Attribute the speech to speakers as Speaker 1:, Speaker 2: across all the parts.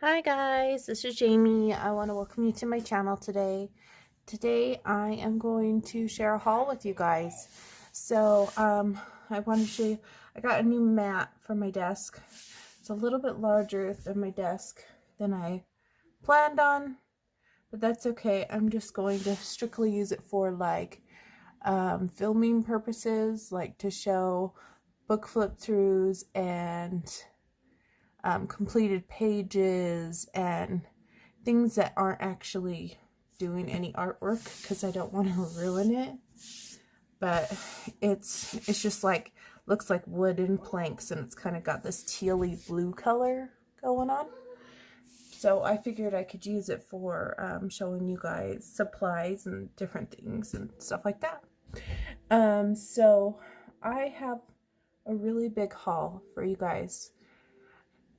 Speaker 1: Hi guys, this is Jamie. I want to welcome you to my channel today. Today I am going to share a haul with you guys. So I want to show you, I got a new mat for my desk. It's a little bit larger than my desk than I planned on, but that's okay. I'm just going to strictly use it for like filming purposes, like to show book flip throughs and completed pages and things that aren't actually doing any artwork because I don't want to ruin it. But it's just like, looks like wooden planks, and it's kind of got this tealy blue color going on. So I figured I could use it for showing you guys supplies and different things and stuff like that. So I have a really big haul for you guys.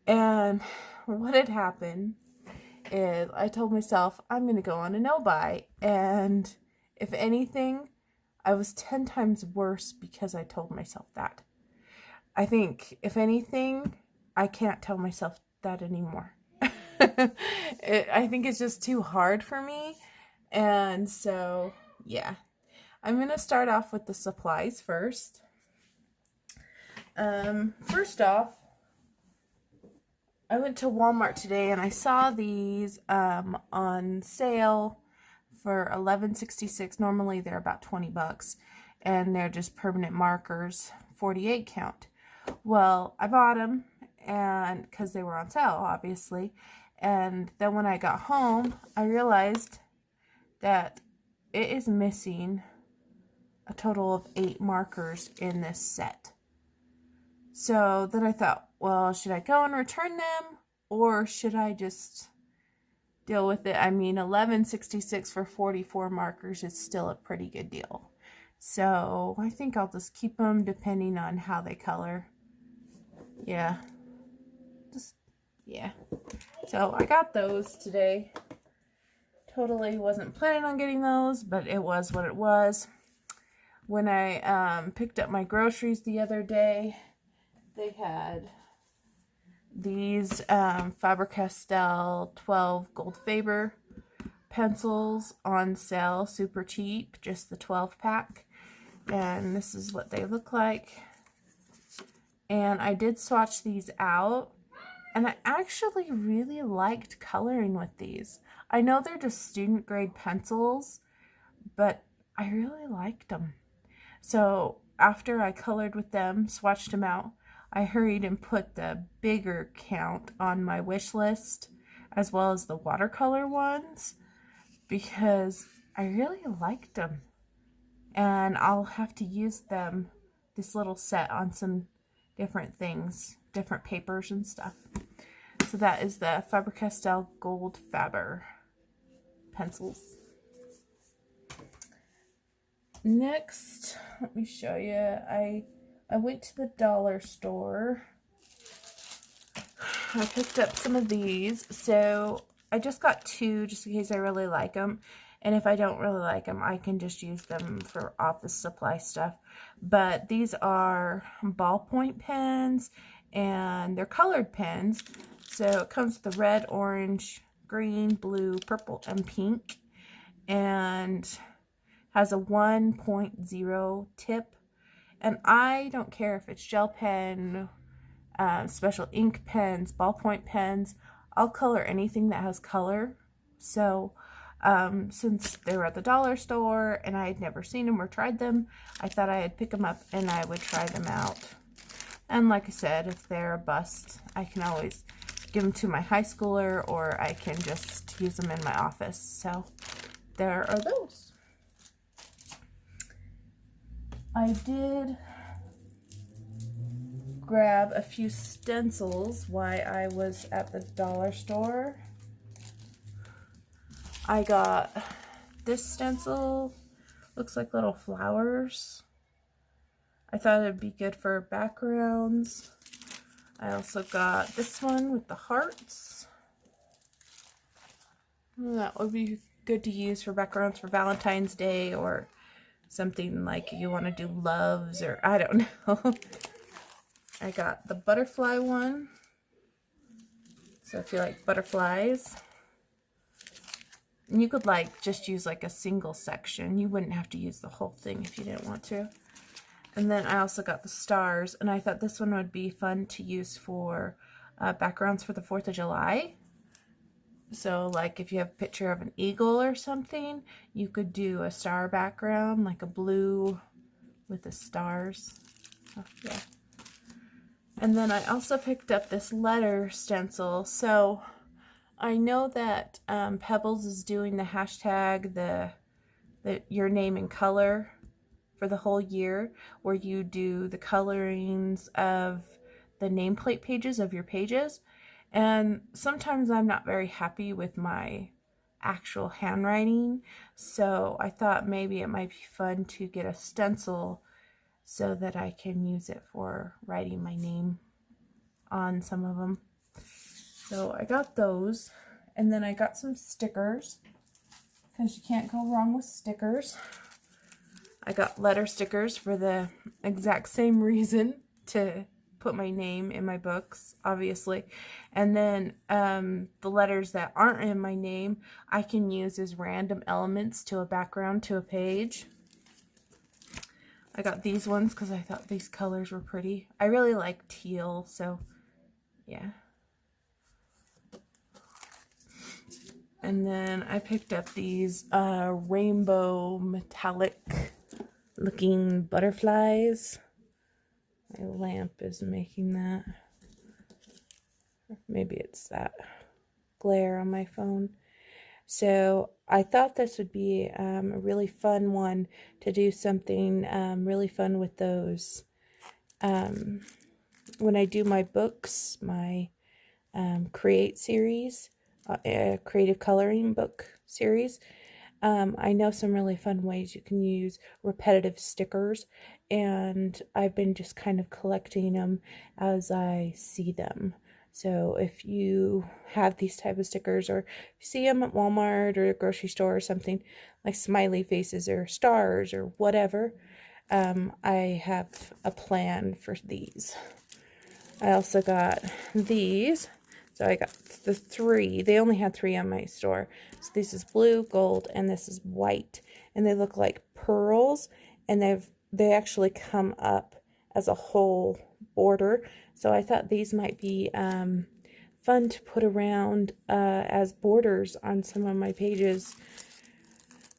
Speaker 1: And what had happened is I told myself I'm going to go on a no-buy. And if anything, I was 10 times worse because I told myself that. I think, if anything, I can't tell myself that anymore. I think it's just too hard for me. And so, yeah. I'm going to start off with the supplies first. First off, I went to Walmart today and I saw these on sale for $11.66. Normally they're about 20 bucks, and they're just permanent markers, 48 count. Well, I bought them and because they were on sale, obviously. And then when I got home, I realized that it is missing a total of 8 markers in this set. So then I thought, well, should I go and return them, or should I just deal with it? I mean, $11.66 for 44 markers is still a pretty good deal. So I think I'll just keep them depending on how they color. Yeah. So I got those today. Totally wasn't planning on getting those, but it was what it was. When I picked up my groceries the other day, they had these FaberCastell 12 Gold Faber pencils on sale, super cheap, just the 12 pack. And this is what they look like. And I did swatch these out, and I actually really liked coloring with these. I know they're just student grade pencils, but I really liked them. So after I colored with them, swatched them out, I hurried and put the bigger count on my wish list, as well as the watercolor ones, because I really liked them. And I'll have to use them, this little set, on some different things, different papers and stuff. So that is the FaberCastell Gold Faber pencils. Next, let me show you. I went to the dollar store. I picked up some of these. So I just got 2 just in case I really like them. And if I don't really like them, I can just use them for office supply stuff. But these are ballpoint pens, and they're colored pens. So it comes with the red, orange, green, blue, purple, and pink. And has a 1.0 tip. And I don't care if it's gel pen, special ink pens, ballpoint pens. I'll color anything that has color. So since they were at the dollar store and I had never seen them or tried them, I thought I'd pick them up and I would try them out. And like I said, if they're a bust, I can always give them to my high schooler, or I can just use them in my office. So there are those. I did grab a few stencils while I was at the dollar store. I got this stencil, looks like little flowers. I thought it'd be good for backgrounds. I also got this one with the hearts. That would be good to use for backgrounds for Valentine's Day, or something like you want to do loves, or I don't know. I got the butterfly one. So if you like butterflies, and you could like just use like a single section. You wouldn't have to use the whole thing if you didn't want to. And then I also got the stars, and I thought this one would be fun to use for backgrounds for the 4th of July. So like if you have a picture of an eagle or something, you could do a star background, like a blue with the stars. Oh, yeah. And then I also picked up this letter stencil. So I know that Pebbles is doing the hashtag, the your name in color for the whole year, where you do the colorings of the nameplate pages of your pages. And sometimes I'm not very happy with my actual handwriting, so I thought maybe it might be fun to get a stencil so that I can use it for writing my name on some of them. So I got those, and then I got some stickers, because you can't go wrong with stickers. I got letter stickers for the exact same reason, to put my name in my books, obviously. And then the letters that aren't in my name, I can use as random elements to a background to a page. I got these ones because I thought these colors were pretty. I really like teal, so yeah. And then I picked up these rainbow metallic looking butterflies. My lamp is making that. Maybe it's that glare on my phone. So I thought this would be a really fun one to do something really fun with those. When I do my books, my Create series, creative coloring book series, I know some really fun ways you can use repetitive stickers, and I've been just kind of collecting them as I see them. So if you have these type of stickers, or you see them at Walmart or a grocery store or something, like smiley faces or stars or whatever, I have a plan for these. I also got these. So I got the 3. They only had 3 on my store. So this is blue, gold, and this is white. And they look like pearls, and they actually come up as a whole border. So I thought these might be fun to put around as borders on some of my pages,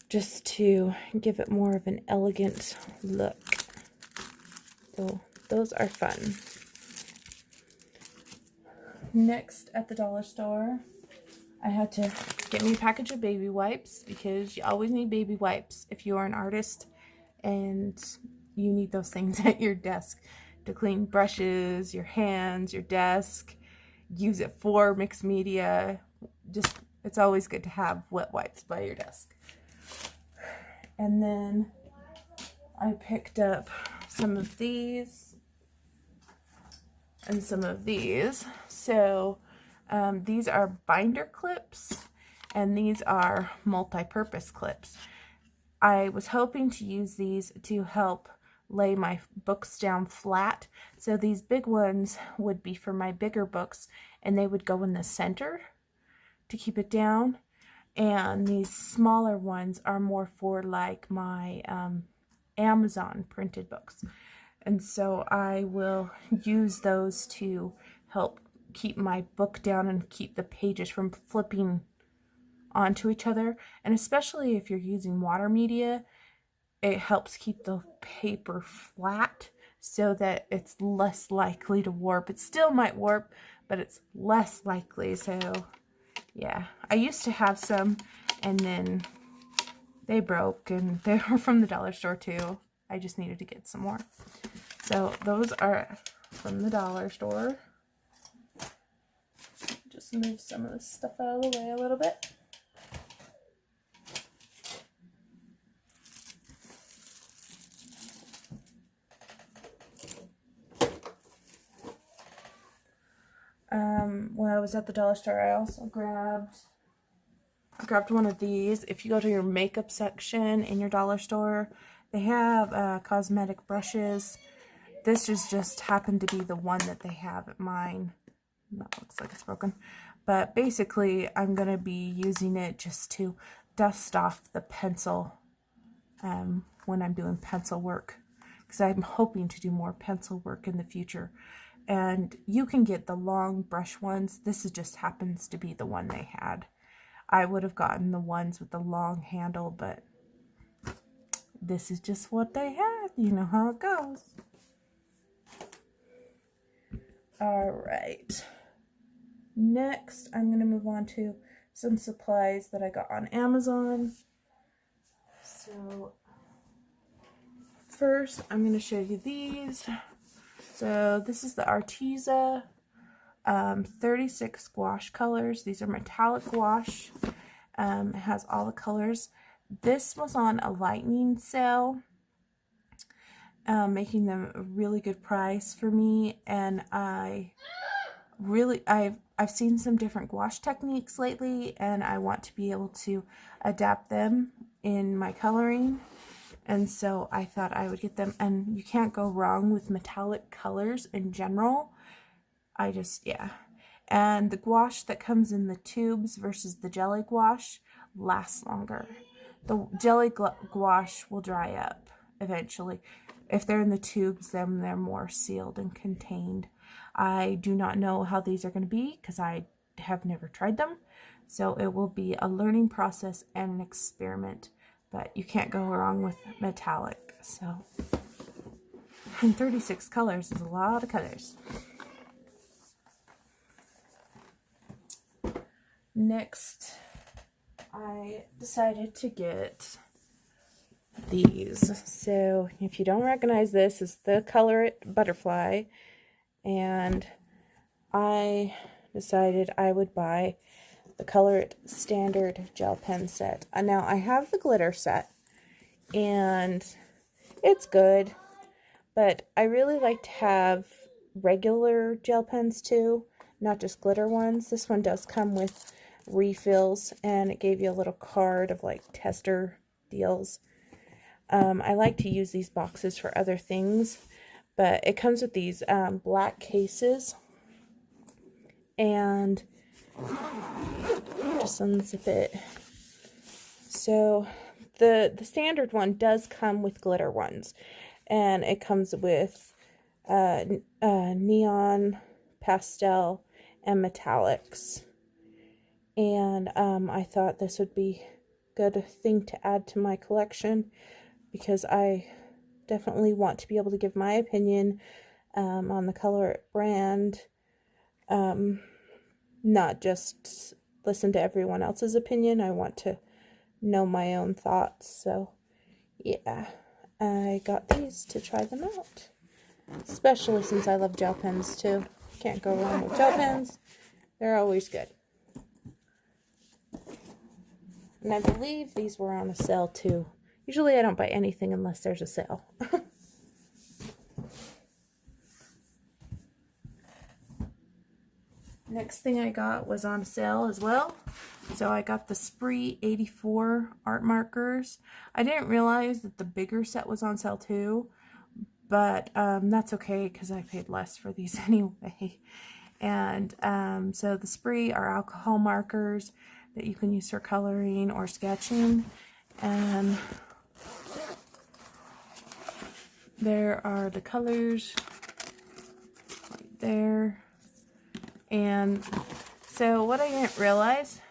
Speaker 1: just to give it more of an elegant look. So those are fun. Next, at the dollar store, I had to get me a package of baby wipes, because you always need baby wipes if you are an artist and you need those things at your desk to clean brushes, your hands, your desk, use it for mixed media. Just, it's always good to have wet wipes by your desk. And then I picked up some of these and some of these. So these are binder clips, and these are multi-purpose clips. I was hoping to use these to help lay my books down flat. So these big ones would be for my bigger books, and they would go in the center to keep it down. And these smaller ones are more for like my Amazon printed books. And so I will use those to help keep my book down and keep the pages from flipping onto each other. And especially if you're using water media, it helps keep the paper flat so that it's less likely to warp. It still might warp, but it's less likely. So yeah, I used to have some, and then they broke, and they were from the dollar store too. I just needed to get some more. So those are from the dollar store. Just move some of this stuff out of the way a little bit. When I was at the dollar store, I also grabbed one of these. If you go to your makeup section in your dollar store, they have cosmetic brushes. This just happened to be the one that they have at mine. That looks like it's broken. But basically, I'm going to be using it just to dust off the pencil when I'm doing pencil work, because I'm hoping to do more pencil work in the future. And you can get the long brush ones. This just happens to be the one they had. I would have gotten the ones with the long handle, but this is just what they had. You know how it goes. All right. Next, I'm going to move on to some supplies that I got on Amazon. So first, I'm going to show you these. So this is the Arteza 36 gouache colors. These are metallic gouache. It has all the colors. This was on a lightning sale, making them a really good price for me. And I've seen some different gouache techniques lately, and I want to be able to adapt them in my coloring. And so I thought I would get them, and you can't go wrong with metallic colors in general. Yeah. And the gouache that comes in the tubes versus the jelly gouache lasts longer. The jelly gouache will dry up eventually. If they're in the tubes, then they're more sealed and contained. I do not know how these are going to be because I have never tried them. So it will be a learning process and an experiment. But you can't go wrong with metallic. So, and 36 colors is a lot of colors. Next, I decided to get these. So if you don't recognize this, it's the Color It Butterfly, and I decided I would buy the Color It Standard gel pen set. Now I have the glitter set, and it's good, but I really like to have regular gel pens too, not just glitter ones. This one does come with refills, and it gave you a little card of like tester deals. I like to use these boxes for other things, but it comes with these black cases, and just unzip it. So the standard one does come with glitter ones, and it comes with neon, pastel, and metallics. And I thought this would be a good thing to add to my collection, because I definitely want to be able to give my opinion on the Color It brand, not just listen to everyone else's opinion. I want to know my own thoughts. So yeah, I got these to try them out, especially since I love gel pens too. Can't go wrong with gel pens. They're always good. And I believe these were on a sale too. Usually I don't buy anything unless there's a sale. Next thing I got was on sale as well. So I got the Spree 84 art markers. I didn't realize that the bigger set was on sale too, but that's okay because I paid less for these anyway. And so the Spree are alcohol markers that you can use for coloring or sketching. And there are the colors right there. And so what I didn't realize,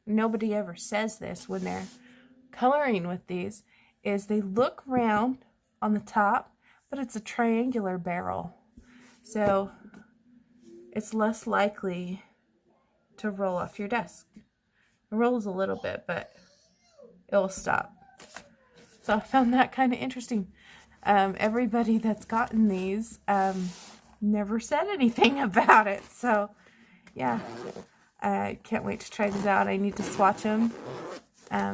Speaker 1: nobody ever says this when they're coloring with these, is they look round on the top, but it's a triangular barrel. So it's less likely to roll off your desk. It rolls a little bit, but it will stop. So I found that kind of interesting. Everybody that's gotten these never said anything about it. So yeah, I can't wait to try these out. I need to swatch them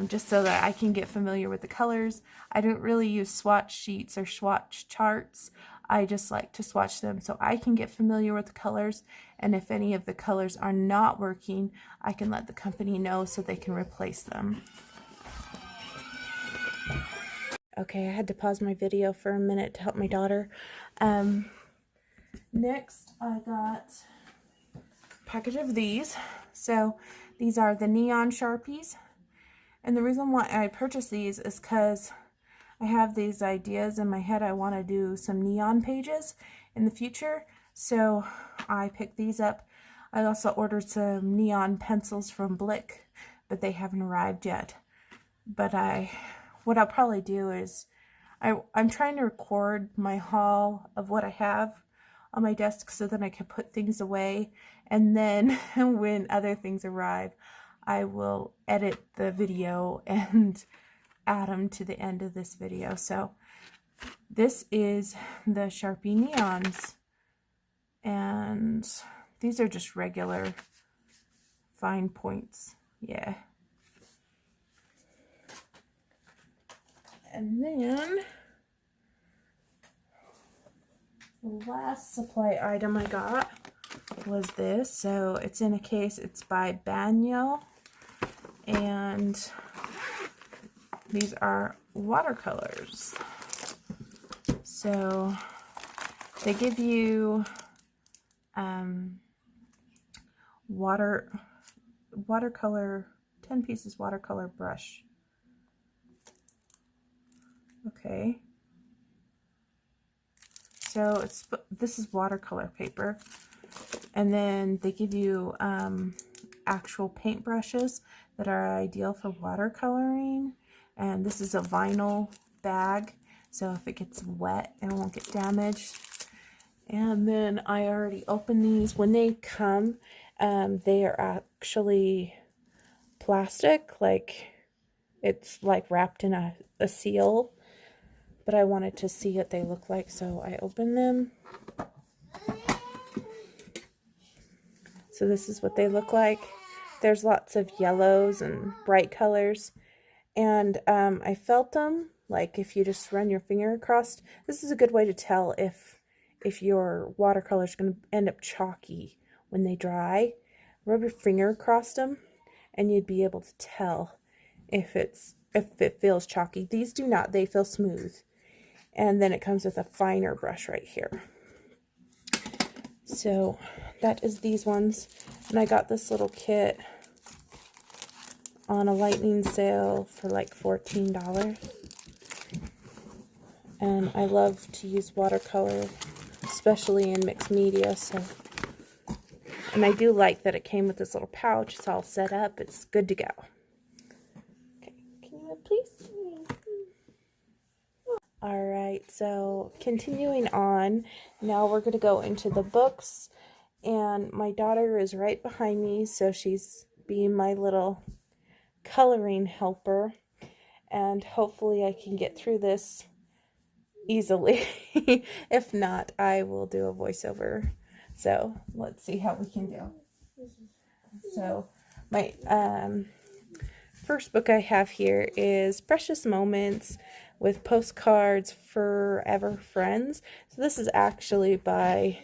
Speaker 1: just so that I can get familiar with the colors. I don't really use swatch sheets or swatch charts. I just like to swatch them so I can get familiar with the colors, and if any of the colors are not working, I can let the company know so they can replace them. Okay, I had to pause my video for a minute to help my daughter. Next, I got a package of these. So these are the neon Sharpies. And the reason why I purchased these is because I have these ideas in my head. I want to do some neon pages in the future. So I picked these up. I also ordered some neon pencils from Blick, but they haven't arrived yet. But what I'll probably do is I'm trying to record my haul of what I have on my desk so that I can put things away, and then when other things arrive, I will edit the video and add them to the end of this video. So this is the Sharpie neons, and these are just regular fine points. Yeah. And then the last supply item I got was this. So it's in a case. It's by Banyo, and these are watercolors. So they give you watercolor, 10 pieces watercolor brush. Okay. So this is watercolor paper, and then they give you actual paint brushes that are ideal for watercoloring. And this is a vinyl bag, so if it gets wet, it won't get damaged. And then I already opened these. When they come, they are actually plastic, like it's like wrapped in a seal. But I wanted to see what they look like, so I opened them. So this is what they look like. There's lots of yellows and bright colors. And I felt them, like if you just run your finger across. This is a good way to tell if your watercolor is going to end up chalky when they dry. Rub your finger across them, and you'd be able to tell if it feels chalky. These do not. They feel smooth. And then it comes with a finer brush right here. So that is these ones. And I got this little kit on a lightning sale for like $14. And I love to use watercolor, especially in mixed media. So, and I do like that it came with this little pouch. It's all set up. It's good to go. Okay, can you please? Alright, so continuing on, now we're going to go into the books, and my daughter is right behind me, so she's being my little coloring helper, and hopefully I can get through this easily. If not, I will do a voiceover. So let's see how we can do. So my first book I have here is Precious Moments with Postcards Forever Friends. So this is actually by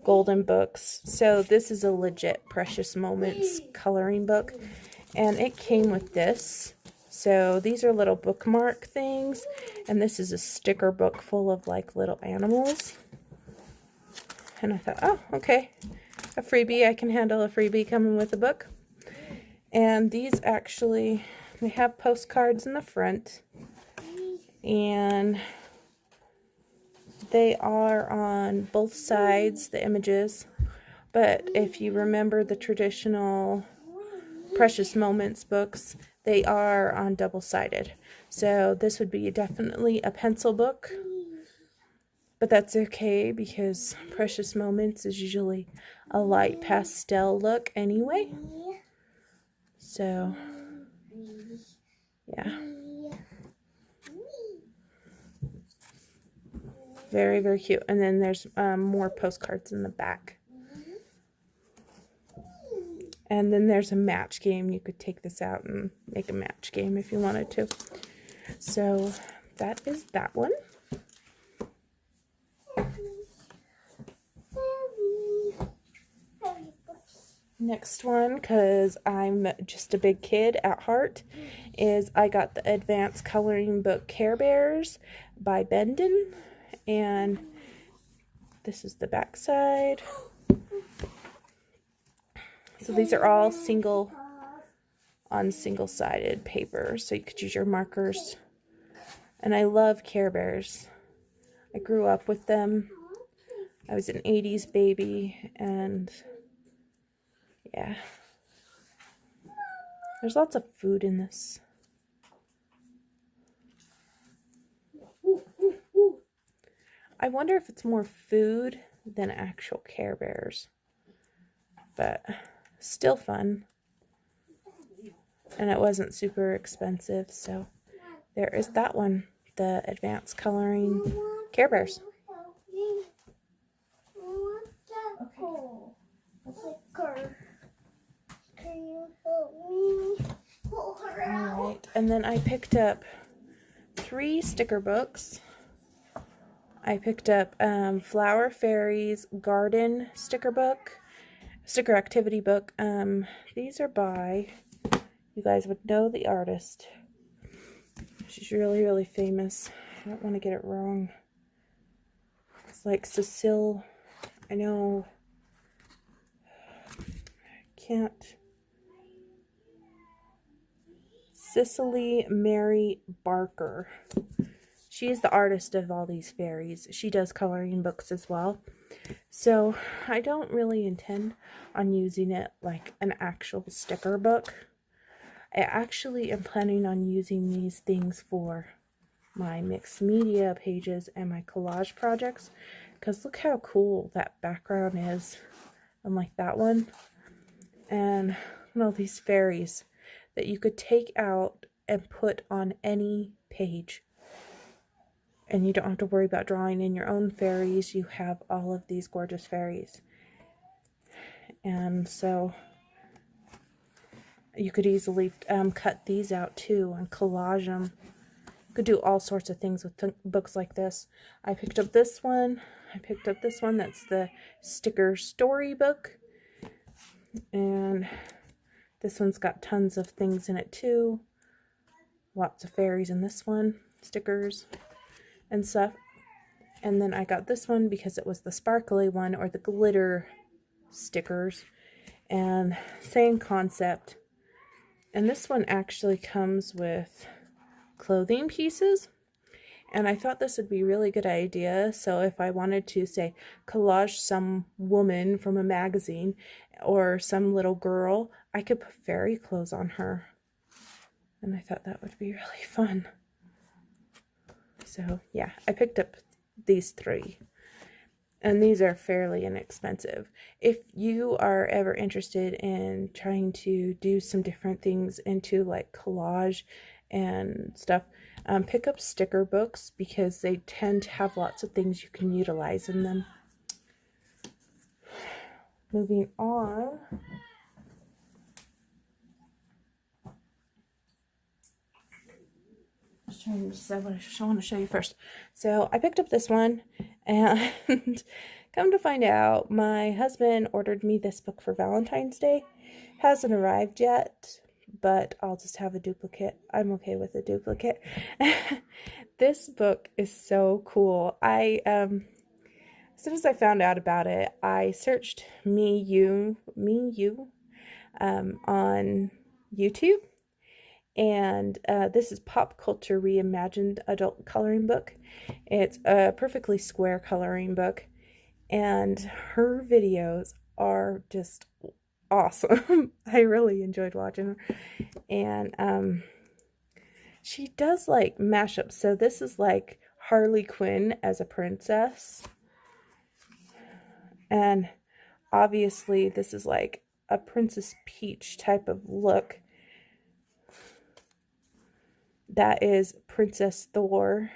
Speaker 1: Golden Books. So this is a legit Precious Moments coloring book. And it came with this. So these are little bookmark things. And this is a sticker book full of like little animals. And I thought, oh, okay. A freebie. I can handle a freebie coming with a book. And these actually, they have postcards in the front. And they are on both sides, the images. But if you remember the traditional Precious Moments books, they are on double-sided. So this would be definitely a pencil book. But that's okay because Precious Moments is usually a light pastel look anyway. So, yeah. Very, very cute. And then there's more postcards in the back. And then there's a match game. You could take this out and make a match game if you wanted to. So that is that one. Next one, because I'm just a big kid at heart, is I got the Advanced Coloring Book Care Bears by Bendon. And this is the back side. So these are all single-sided paper, so you could use your markers. And I love Care Bears. I grew up with them. I was an 80s baby, and yeah. There's lots of food in this. I wonder if it's more food than actual Care Bears, but still fun. And it wasn't super expensive, so there is that one, the advanced coloring Care Bears. Alright, and then I picked up 3 sticker books. I picked up Flower Fairies Garden sticker activity book. These are by, you guys would know the artist. She's really, really famous. I don't want to get it wrong. It's like Cecile, I know, I can't. Cicely Mary Barker. She is the artist of all these fairies. She does coloring books as well. So I don't really intend on using it like an actual sticker book. I actually am planning on using these things for my mixed media pages and my collage projects. Because look how cool that background is. Unlike that one. And all these fairies that you could take out and put on any page. And you don't have to worry about drawing in your own fairies. You have all of these gorgeous fairies. And so you could easily cut these out too and collage them. You could do all sorts of things with books like this. I picked up this one. I picked up this one. That's the sticker storybook. And this one's got tons of things in it too. Lots of fairies in this one. Stickers and stuff. And then I got this one because it was the sparkly one, or the glitter stickers. And same concept. And this one actually comes with clothing pieces. And I thought this would be a really good idea. So if I wanted to, say, collage some woman from a magazine or some little girl, I could put fairy clothes on her. And I thought that would be really fun. So yeah, I picked up these 3. And these are fairly inexpensive. If you are ever interested in trying to do some different things into like collage and stuff, pick up sticker books because they tend to have lots of things you can utilize in them. Moving on. Just trying to decide what I want to show you first. So I picked up this one, and come to find out, my husband ordered me this book for Valentine's Day. Hasn't arrived yet, but I'll just have a duplicate. I'm okay with a duplicate. This book is so cool. As soon as I found out about it, I searched Me You on YouTube. And this is Pop Culture Reimagined adult coloring book. It's a perfectly square coloring book. And her videos are just awesome. I really enjoyed watching her. And she does like mashups. So this is like Harley Quinn as a princess. And obviously this is like a Princess Peach type of look. That is Princess Thor.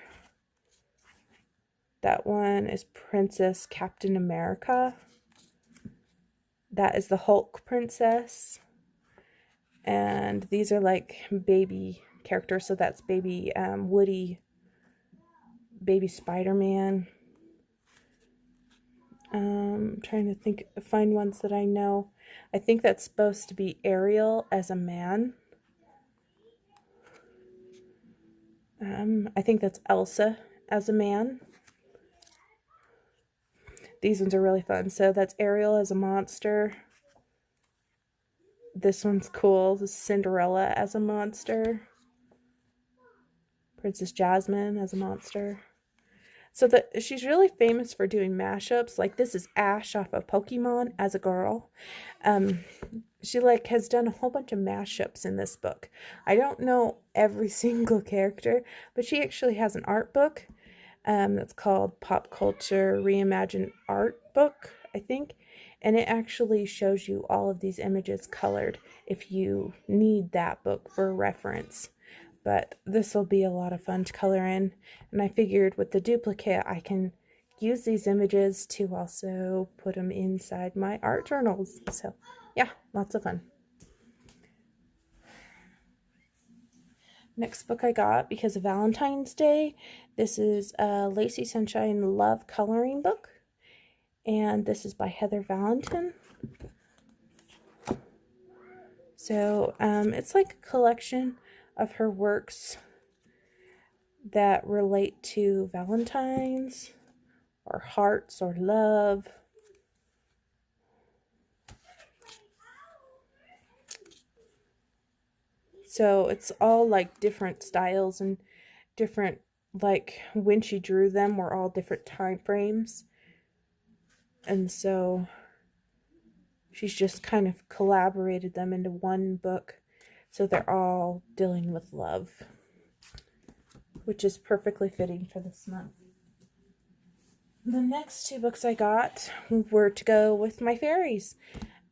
Speaker 1: That one is Princess Captain America. That is the Hulk Princess. And these are like baby characters. So that's baby Woody, baby Spider-Man. I'm trying to find ones that I know. I think that's supposed to be Ariel as a man. I think that's Elsa as a man. These ones are really fun. So that's Ariel as a monster. this one's cool. This is Cinderella as a monster. Princess Jasmine as a monster. So she's really famous for doing mashups. Like this is Ash off of Pokemon as a girl. She like has done a whole bunch of mashups in this book. I don't know every single character, but she actually has an art book that's called Pop Culture Reimagined Art Book, I think. And it actually shows you all of these images colored if you need that book for reference. But this will be a lot of fun to color in. And I figured with the duplicate, I can use these images to also put them inside my art journals. So yeah, lots of fun. Next book I got because of Valentine's Day. This is a Lacy Sunshine Love coloring book. And this is by Heather Valentin. So it's like a collection of her works that relate to Valentine's or hearts or love. So it's all like different styles and different, like when she drew them were all different time frames. And so she's just kind of collaborated them into one book. So they're all dealing with love, which is perfectly fitting for this month. The next two books I got were to go with my fairies.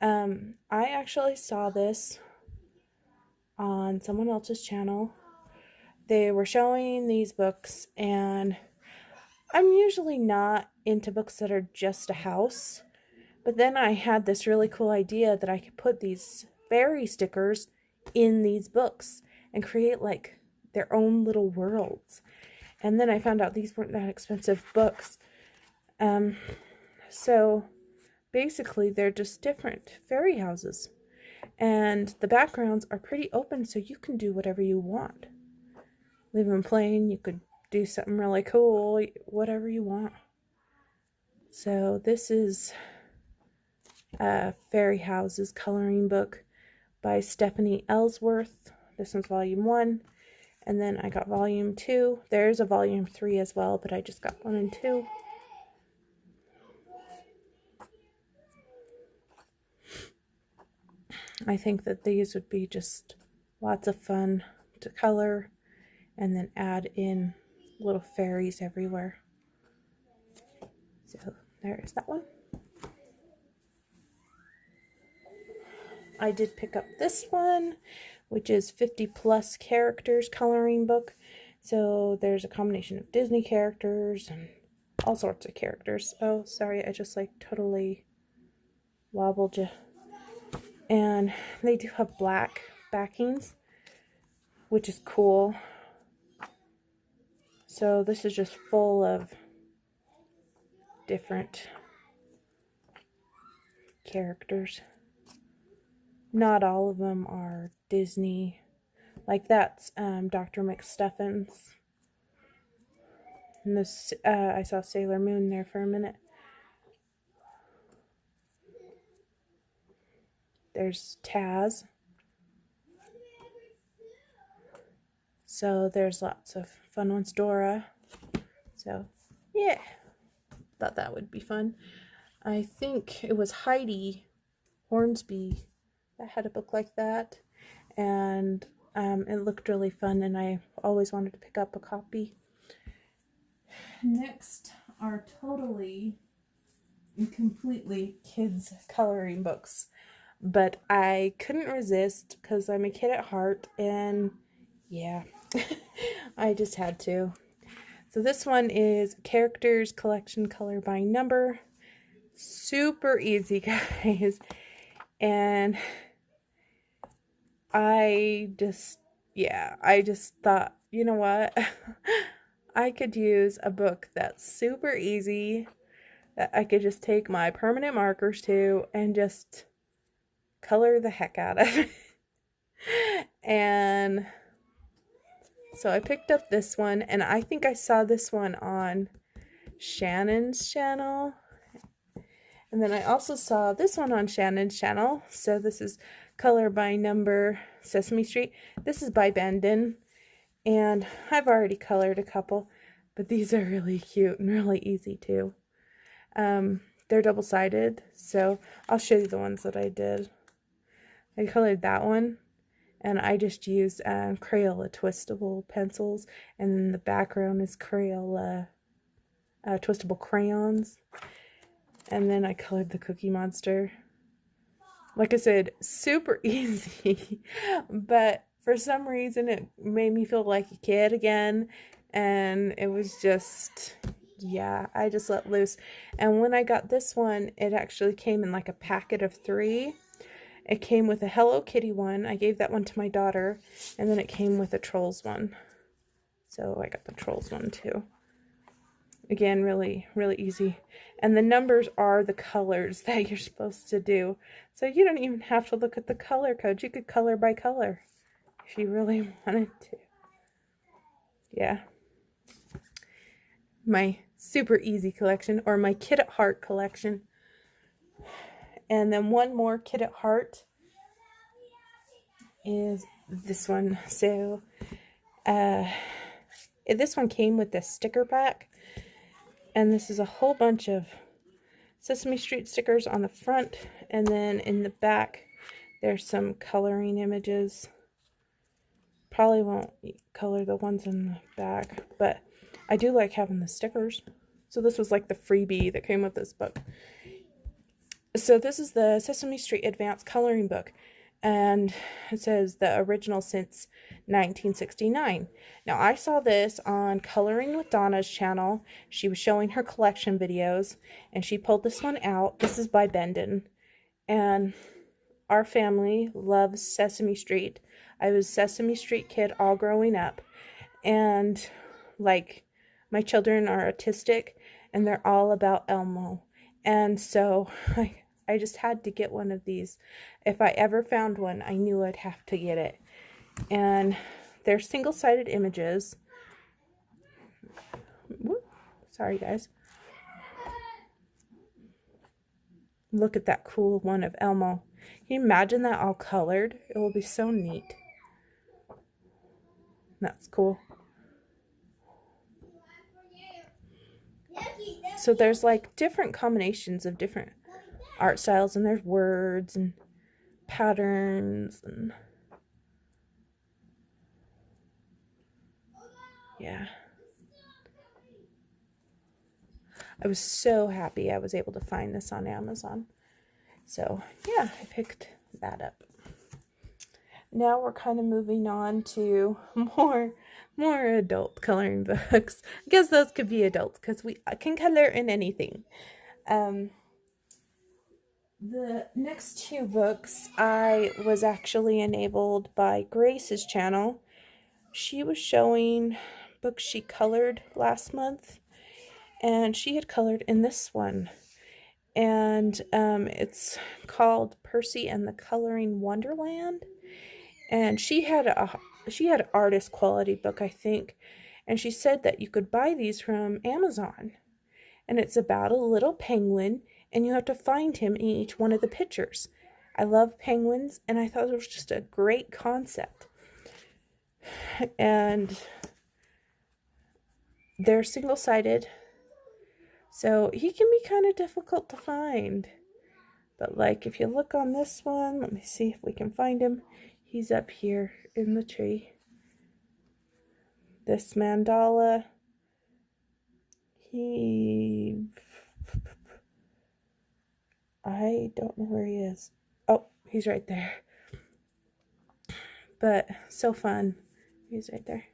Speaker 1: I actually saw this on someone else's channel. They were showing these books, and I'm usually not into books that are just a house. But then I had this really cool idea that I could put these fairy stickers in these books and create like their own little worlds. And then I found out these weren't that expensive books. So basically they're just different fairy houses. And the backgrounds are pretty open, so you can do whatever you want. Leave them plain, you could do something really cool, whatever you want. So this is a Fairy Houses coloring book by Stephanie Ellsworth. This one's volume 1. And then I got volume 2. There's a volume 3 as well, but I just got 1 and 2. I think that these would be just lots of fun to color and then add in little fairies everywhere. So there's that one. I did pick up this one, which is 50 plus characters coloring book. So there's a combination of Disney characters and all sorts of characters. Oh, sorry, I just like totally wobbled you. And they do have black backings, which is cool. So this is just full of different characters. Not all of them are Disney. Like that's Dr. McStuffins. And this, I saw Sailor Moon there for a minute. There's Taz. So there's lots of fun ones. Dora. So yeah, thought that would be fun. I think it was Heidi Hornsby that had a book like that, and it looked really fun, and I always wanted to pick up a copy. Next are totally and completely kids coloring books, but I couldn't resist because I'm a kid at heart, and yeah, I just had to. So this one is Characters Collection Color by Number. Super easy, guys. And I just thought, you know what? I could use a book that's super easy, that I could just take my permanent markers to and just color the heck out of it. And so I picked up this one, and I think I saw this one on Shannon's channel. And then I also saw this one on Shannon's channel. So this is color by number Sesame Street. This is by Bendon, and I've already colored a couple, but these are really cute and really easy too. They're double-sided, so I'll show you the ones that I did. I colored that one, and I just used Crayola twistable pencils, and then the background is Crayola twistable crayons. And then I colored the Cookie Monster. Like I said, super easy, but for some reason it made me feel like a kid again, and it was just, yeah, I just let loose. And when I got this one, it actually came in like a packet of 3. It came with a Hello Kitty one. I gave that one to my daughter, and then it came with a Trolls one. So I got the Trolls one too. Again, really, really easy. And the numbers are the colors that you're supposed to do. So you don't even have to look at the color code. You could color by color if you really wanted to. Yeah. My super easy collection, or my Kid at Heart collection. And then one more Kid at Heart is this one. So this one came with the sticker pack. And this is a whole bunch of Sesame Street stickers on the front, and then in the back there's some coloring images. Probably won't color the ones in the back, but I do like having the stickers. So this was like the freebie that came with this book. So this is the Sesame Street Advanced Coloring Book, and it says the original since 1969. Now, I saw this on Coloring with Donna's channel. She was showing her collection videos, and she pulled this one out. This is by Bendon, and our family loves Sesame Street. I was a Sesame Street kid all growing up, and like, my children are autistic, and they're all about Elmo, and so I just had to get one of these. If I ever found one, I knew I'd have to get it. And they're single-sided images. Whoop, sorry, guys. Look at that cool one of Elmo. Can you imagine that all colored? It will be so neat. That's cool. So there's like different combinations of different art styles, and there's words and patterns, and yeah, I was so happy I was able to find this on Amazon. So yeah, I picked that up. Now we're kind of moving on to more adult coloring books. I guess those could be adults because I can color in anything. The next 2 books I was actually enabled by Grace's channel. She was showing books she colored last month, and she had colored in this one. And it's called Percy and the Coloring Wonderland. And she had an artist quality book, I think. And she said that you could buy these from Amazon. And it's about a little penguin, and you have to find him in each one of the pictures. I love penguins, and I thought it was just a great concept. And they're single-sided, so he can be kind of difficult to find. But like, if you look on this one, let me see if we can find him. He's up here in the tree. This mandala, I don't know where he is. Oh, he's right there. But so fun. He's right there.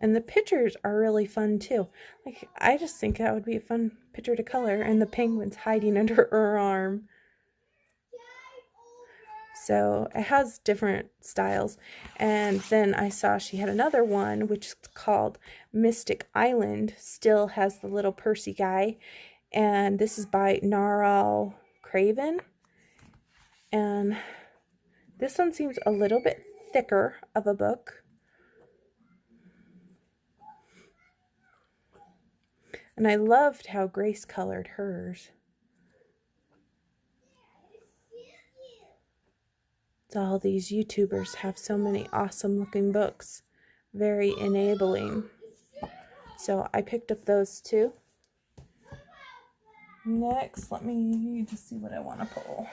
Speaker 1: And the pictures are really fun too. Like, I just think that would be a fun picture to color. And the penguin's hiding under her arm. So it has different styles. And then I saw she had another one, which is called Mystic Island. Still has the little Percy guy. And this is by Gnarl Craven. And this one seems a little bit thicker of a book. And I loved how Grace colored hers. So all these YouTubers have so many awesome looking books. Very enabling. So I picked up those two. Next, let me just see what I want to pull.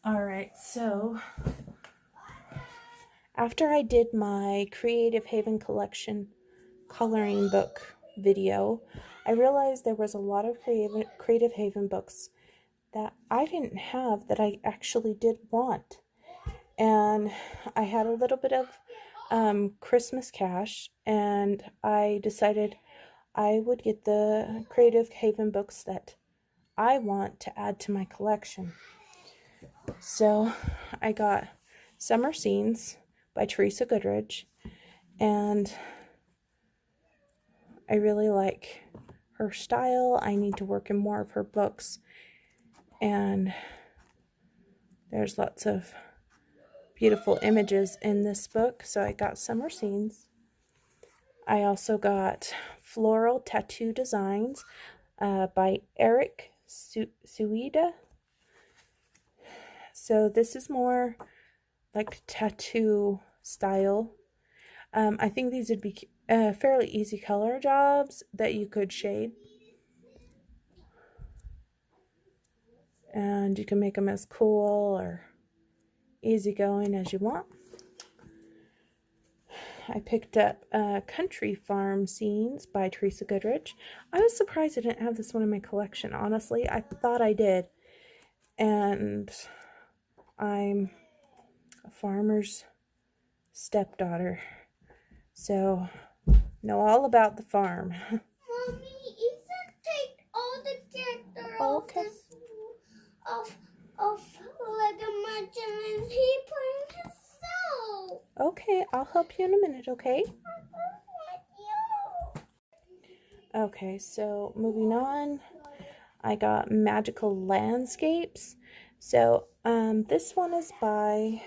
Speaker 1: Alright, so after I did my Creative Haven collection coloring book video, I realized there was a lot of Creative Haven books that I didn't have that I actually did want. And I had a little bit of Christmas cash, and I decided I would get the Creative Haven books that I want to add to my collection. So I got Summer Scenes by Teresa Goodrich, and I really like her style. I need to work in more of her books, and there's lots of beautiful images in this book. So I got Summer Scenes. I also got Floral Tattoo Designs by Eric Suida. So this is more like tattoo style. I think these would be fairly easy color jobs that you could shade. And you can make them as cool or easygoing as you want. I picked up Country Farm Scenes by Teresa Goodrich. I was surprised I didn't have this one in my collection, honestly. I thought I did. And I'm a farmer's stepdaughter, so know all about the farm.
Speaker 2: Mommy, isn't take all the characters of Lego Merchant and he playing himself.
Speaker 1: Okay, I'll help you in a minute, okay? Okay, so moving on, I got Magical Landscapes. So this one is by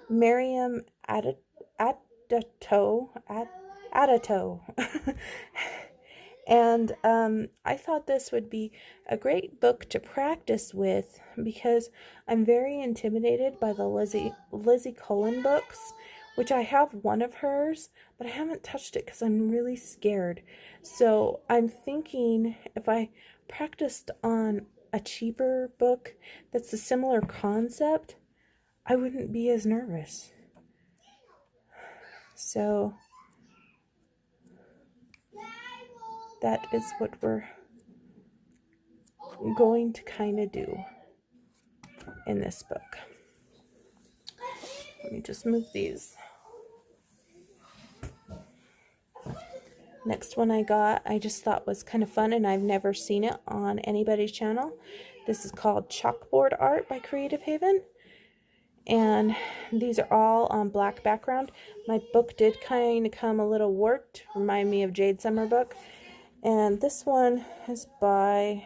Speaker 1: Miriam Adato. And I thought this would be a great book to practice with because I'm very intimidated by the Lizzie Cullen books, which I have one of hers, but I haven't touched it because I'm really scared. So I'm thinking if I practiced on a cheaper book that's a similar concept, I wouldn't be as nervous. So that is what we're going to kind of do in this book. Let me just move these. Next one I got, I just thought was kind of fun, and I've never seen it on anybody's channel. This is called Chalkboard Art by Creative Haven. And these are all on black background. My book did kind of come a little warped, remind me of Jade Summer book. And this one is by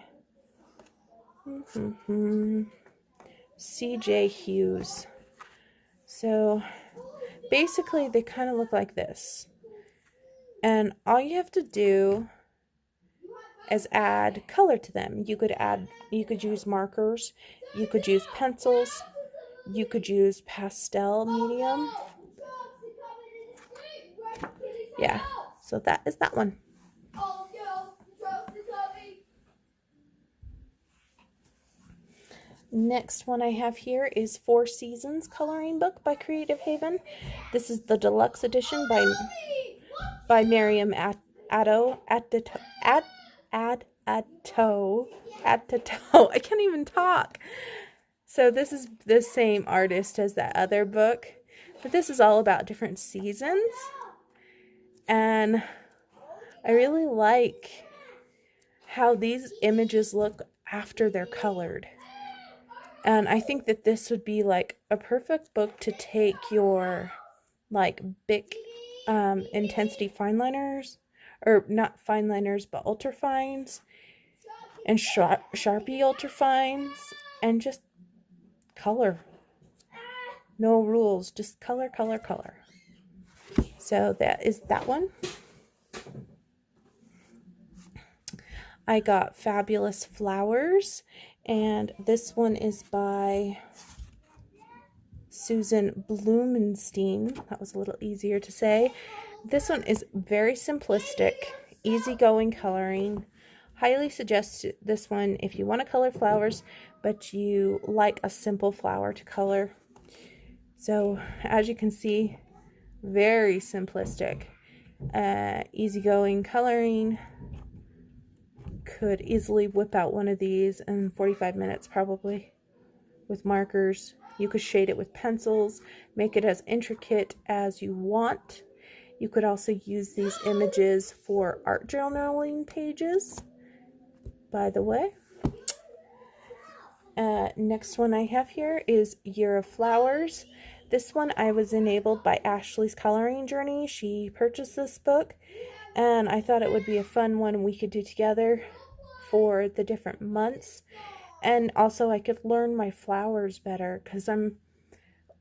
Speaker 1: C.J. Hughes. So basically they kind of look like this. And all you have to do is add color to them. You could use markers, you could use pencils, you could use pastel medium. Yeah, so that is that one. Next one I have here is Four Seasons coloring book by Creative Haven. This is the deluxe edition by Miriam Adato. I can't even talk. So this is the same artist as that other book, but this is all about different seasons. And I really like how these images look after they're colored. And I think that this would be like a perfect book to take your like big intensity fine liners, or not fine liners, but ultra fines, and Sharpie ultra fines, and just color. No rules, just color, color, color. So that is that one. I got Fabulous Flowers, and this one is by Susan Blumenstein. That was a little easier to say. This one is very simplistic, easygoing coloring. Highly suggest this one if you want to color flowers, but you like a simple flower to color. So as you can see, very simplistic, easygoing coloring. Could easily whip out one of these in 45 minutes probably with markers. You could shade it with pencils, make it as intricate as you want. You could also use these images for art journaling pages, by the way. Next one I have here is Year of Flowers. This one I was enabled by Ashley's Coloring Journey. She purchased this book, and I thought it would be a fun one we could do together for the different months. And also I could learn my flowers better, because I'm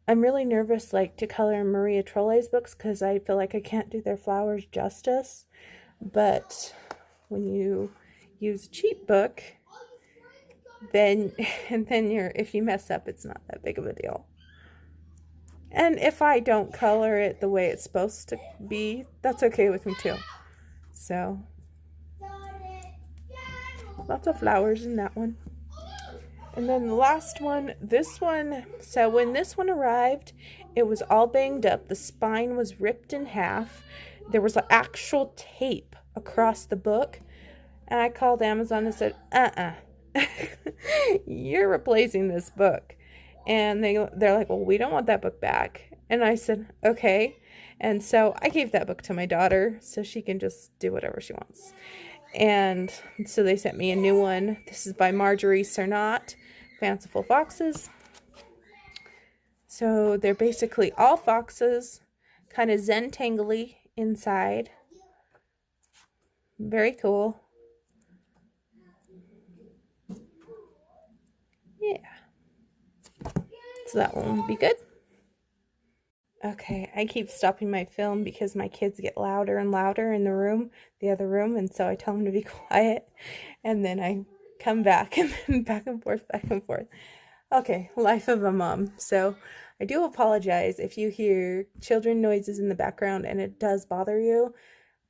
Speaker 1: really nervous to color Maria Trolle's books, because I feel like I can't do their flowers justice. But when you use a cheap book, then if you mess up, it's not that big of a deal. And if I don't color it the way it's supposed to be, that's okay with me too. So lots of flowers in that one. And then the last one, this one, so when this one arrived, it was all banged up. The spine was ripped in half. There was actual tape across the book. And I called Amazon and said, you're replacing this book. And they're like, well, we don't want that book back. And I said, okay. And so I gave that book to my daughter so she can just do whatever she wants. And so they sent me a new one. This is by Marjorie Cernot, Fanciful Foxes. So they're basically all foxes, kind of Zen-tangly inside. Very cool. Yeah. So that one will be good. Okay, I keep stopping my film because my kids get louder and louder in the other room, and so I tell them to be quiet, and then I come back, and then back and forth. Okay, life of a mom. So I do apologize if you hear children noises in the background and it does bother you,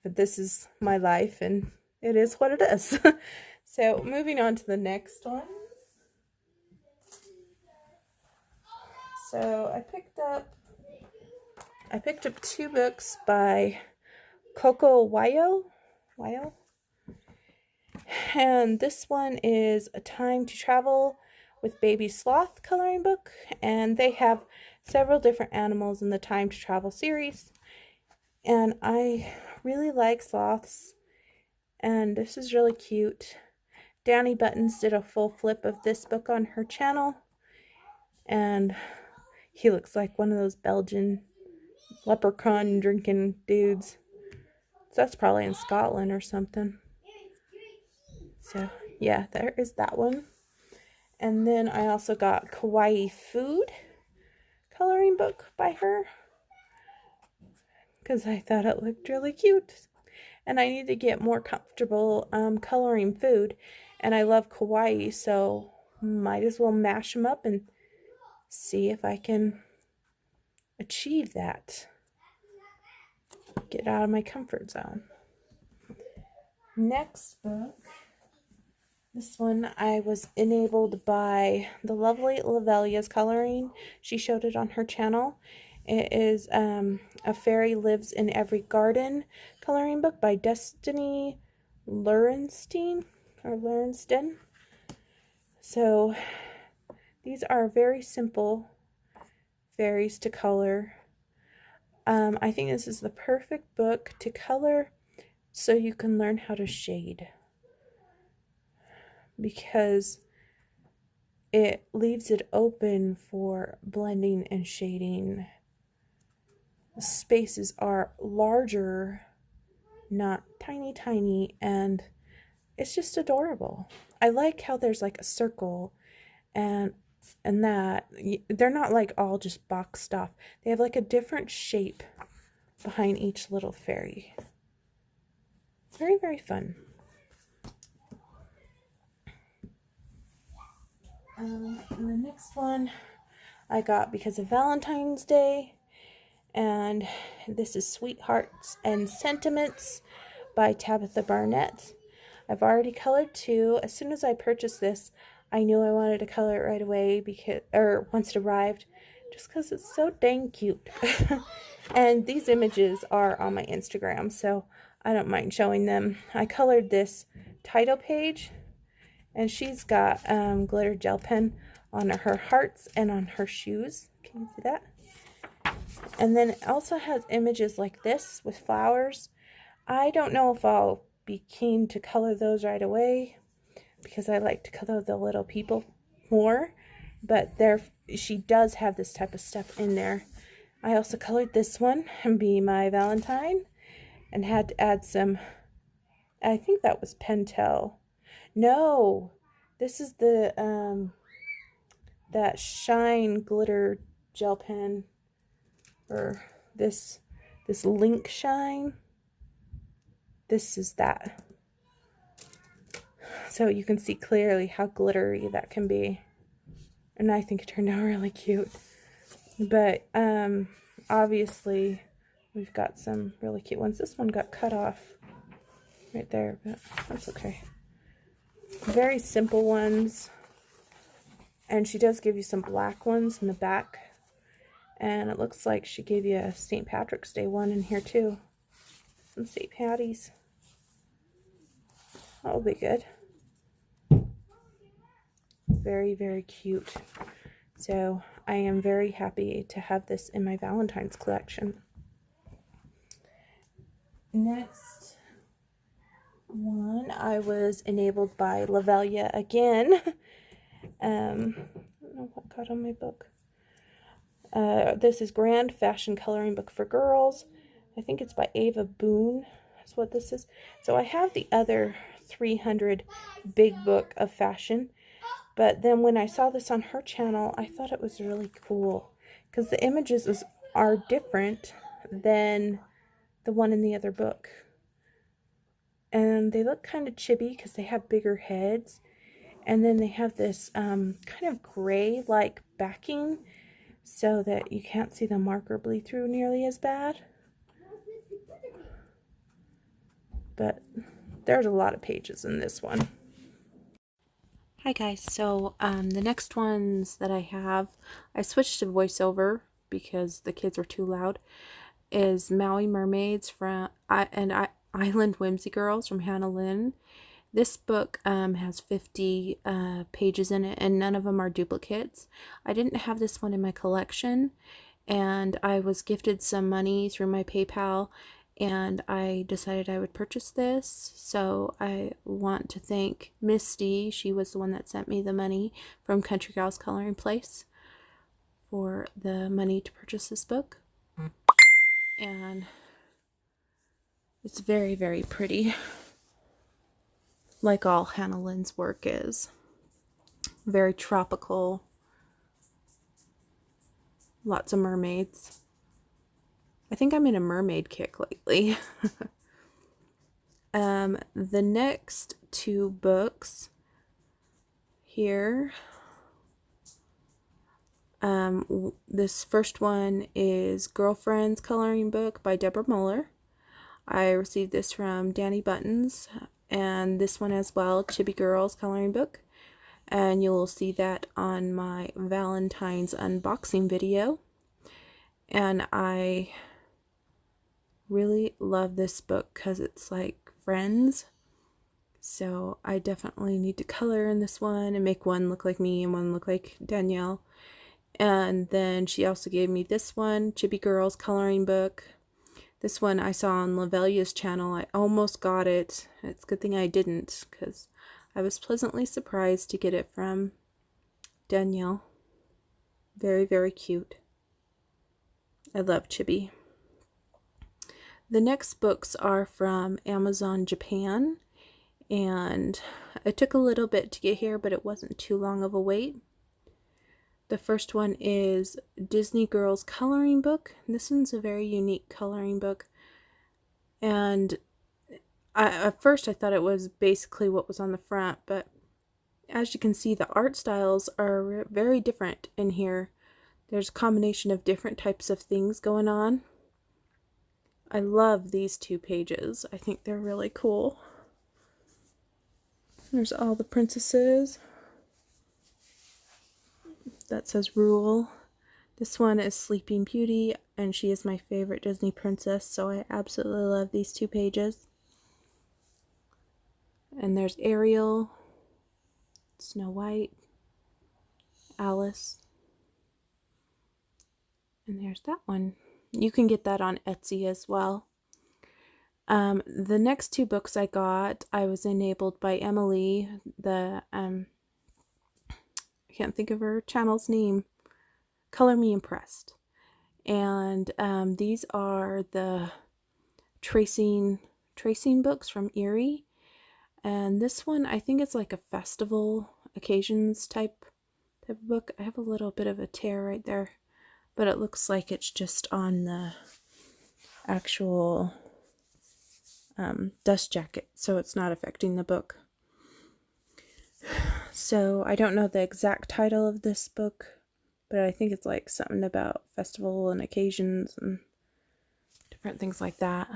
Speaker 1: but this is my life, and it is what it is. So moving on to the next one. So I picked up two books by Cocowyo. And this one is A Time to Travel with Baby Sloth coloring book. And they have several different animals in the Time to Travel series. And I really like sloths. And this is really cute. Danny Buttons did a full flip of this book on her channel. And he looks like one of those Belgian leprechaun drinking dudes. So that's probably in Scotland or something. So yeah, there is that one. And then I also got Kawaii Food coloring book by her, because I thought it looked really cute. And I need to get more comfortable coloring food. And I love kawaii, so might as well mash them up and see if I can achieve that. Get out of my comfort zone. Next book. This one I was enabled by the lovely Lovelies Coloring. She showed it on her channel. It is A Fairy Lives in Every Garden coloring book by Destiny Lurensteen. So these are very simple fairies to color. I think this is the perfect book to color so you can learn how to shade, because it leaves it open for blending and shading. The spaces are larger, not tiny, and it's just adorable. I like how there's like a circle and that they're not like all just boxed off. They have like a different shape behind each little fairy. Very, very fun. And the next one I got because of Valentine's Day, and this is Sweethearts and Sentiments by Tabitha Barnett. I've already colored 2. As soon as I purchased this, I knew I wanted to color it right away because, or once it arrived, just because it's so dang cute. And these images are on my Instagram, so I don't mind showing them. I colored this title page, and she's got glitter gel pen on her hearts and on her shoes. Can you see that? And then it also has images like this with flowers. I don't know if I'll be keen to color those right away because I like to color the little people more, but she does have this type of stuff in there. I also colored this one and Be My Valentine, and had to add some, I think that was Pentel. No, this is the that Shine glitter gel pen, or this Link Shine. This is that. So you can see clearly how glittery that can be. And I think it turned out really cute. But obviously we've got some really cute ones. This one got cut off right there, but that's okay. Very simple ones. And she does give you some black ones in the back. And it looks like she gave you a St. Patrick's Day one in here too. Some St. Patty's. That'll be good. Very, very cute. So I am very happy to have this in my Valentine's collection. Next one, I was enabled by Lovelia again. I don't know what got on my book. This is Grand Fashion Coloring Book for Girls. I think it's by Ava Boone. That's what this is. So I have the other 300 big book of fashion. But then when I saw this on her channel, I thought it was really cool because the images are different than the one in the other book. And they look kind of chibi because they have bigger heads. And then they have this kind of gray-like backing so that you can't see the marker bleed through nearly as bad. But there's a lot of pages in this one. Hi guys, so the next ones that I have, I switched to voiceover because the kids were too loud, is Maui Mermaids and Island Whimsy Girls from Hannah Lynn. This book has 50 pages in it, and none of them are duplicates. I didn't have this one in my collection, and I was gifted some money through my PayPal, and I decided I would purchase this. So I want to thank Misty. She was the one that sent me the money from Country Gals Coloring Place for the money to purchase this book. And it's very, very pretty, like all Hannah Lynn's work is. Very tropical. Lots of mermaids. I think I'm in a mermaid kick lately. The next 2 books here. This first one is Girlfriend's Coloring Book by Deborah Muller. I received this from Danny Buttons, and this one as well, Chibi Girls Coloring Book. And you'll see that on my Valentine's unboxing video. And I really love this book because it's like friends. So I definitely need to color in this one and make one look like me and one look like Danielle. And then she also gave me this one, Chibi Girls Coloring Book. This one I saw on Lovelia's channel. I almost got it. It's a good thing I didn't because I was pleasantly surprised to get it from Danielle. Very, very cute. I love Chibi. The next books are from Amazon Japan, and it took a little bit to get here, but it wasn't too long of a wait. The first one is Disney Girls Coloring Book. This one's a very unique coloring book, and at first I thought it was basically what was on the front, but as you can see, the art styles are very different in here. There's a combination of different types of things going on. I love these 2 pages. I think they're really cool. There's all the princesses. That says Rule. This one is Sleeping Beauty, and she is my favorite Disney princess, so I absolutely love these 2 pages. And there's Ariel, Snow White, Alice, and there's that one. You can get that on Etsy as well. The next 2 books I got, I was enabled by Emily, I can't think of her channel's name, Color Me Impressed. And these are the tracing books from Erie. And this one, I think it's like a festival occasions type of book. I have a little bit of a tear right there, but it looks like it's just on the actual dust jacket, so it's not affecting the book. So I don't know the exact title of this book, but I think it's like something about festival and occasions and different things like that.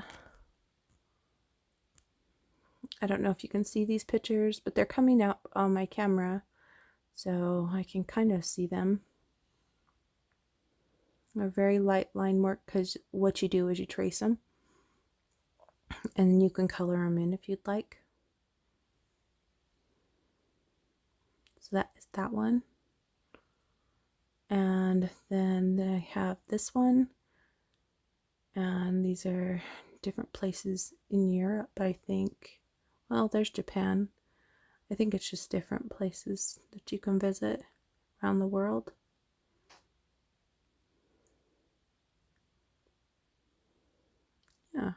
Speaker 1: I don't know if you can see these pictures, but they're coming up on my camera, so I can kind of see them. They're very light line work because what you do is you trace them, and you can color them in if you'd like. So that is that one. And then they have this one, and these are different places in Europe, I think. Well, there's Japan. I think it's just different places that you can visit around the world. Yeah.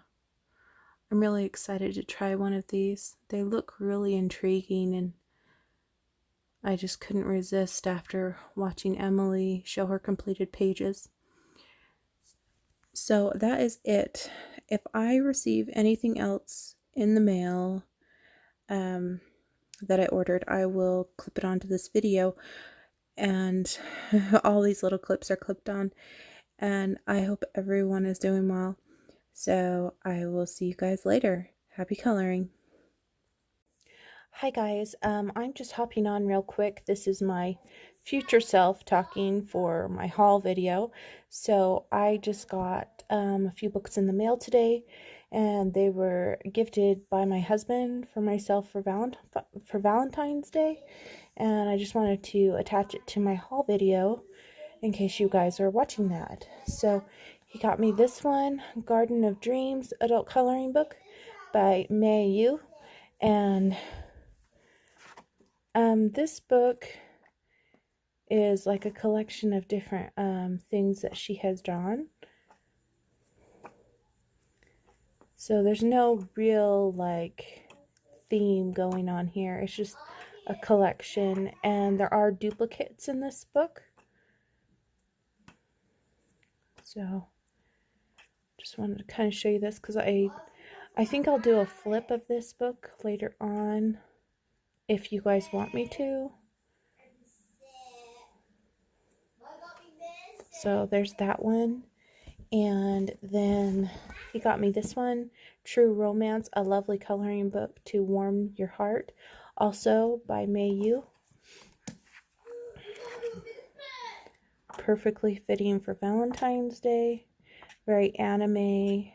Speaker 1: I'm really excited to try one of these. They look really intriguing, and I just couldn't resist after watching Emily show her completed pages. So that is it. If I receive anything else in the mail that I ordered, I will clip it onto this video, and all these little clips are clipped on, and I hope everyone is doing well. So I will see you guys later. Happy coloring. Hi guys, I'm just hopping on real quick. This is my future self talking for my haul video. So I just got a few books in the mail today, and they were gifted by my husband for myself for Valentine's Day, and I just wanted to attach it to my haul video in case you guys are watching that. So he got me this one, Garden of Dreams adult coloring book by Maui, and this book is like a collection of different things that she has drawn. So there's no real like theme going on here. It's just a collection, and there are duplicates in this book. So just wanted to kind of show you this because I think I'll do a flip of this book later on if you guys want me to. So there's that one. And then he got me this one, True Romance, a lovely coloring book to warm your heart, also by Mayu. Perfectly fitting for Valentine's Day. Very anime-like.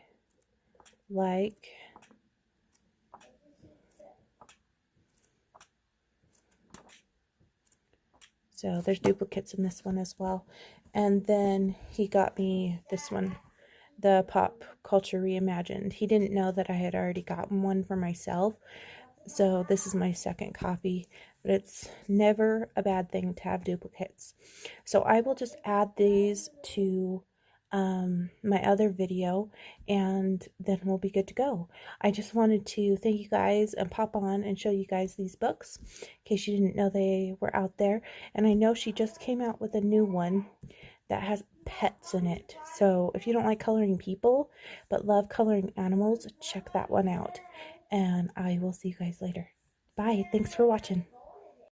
Speaker 1: So there's duplicates in this one as well. And then he got me this one, the Pop Culture Reimagined. He didn't know that I had already gotten one for myself, so this is my second copy, but it's never a bad thing to have duplicates. So I will just add these to my other video, and then we'll be good to go. I just wanted to thank you guys and pop on and show you guys these books in case you didn't know they were out there. And I know she just came out with a new one that has pets in it, so if you don't like coloring people but love coloring animals, check that one out, and I will see you guys later. Bye. Thanks for watching.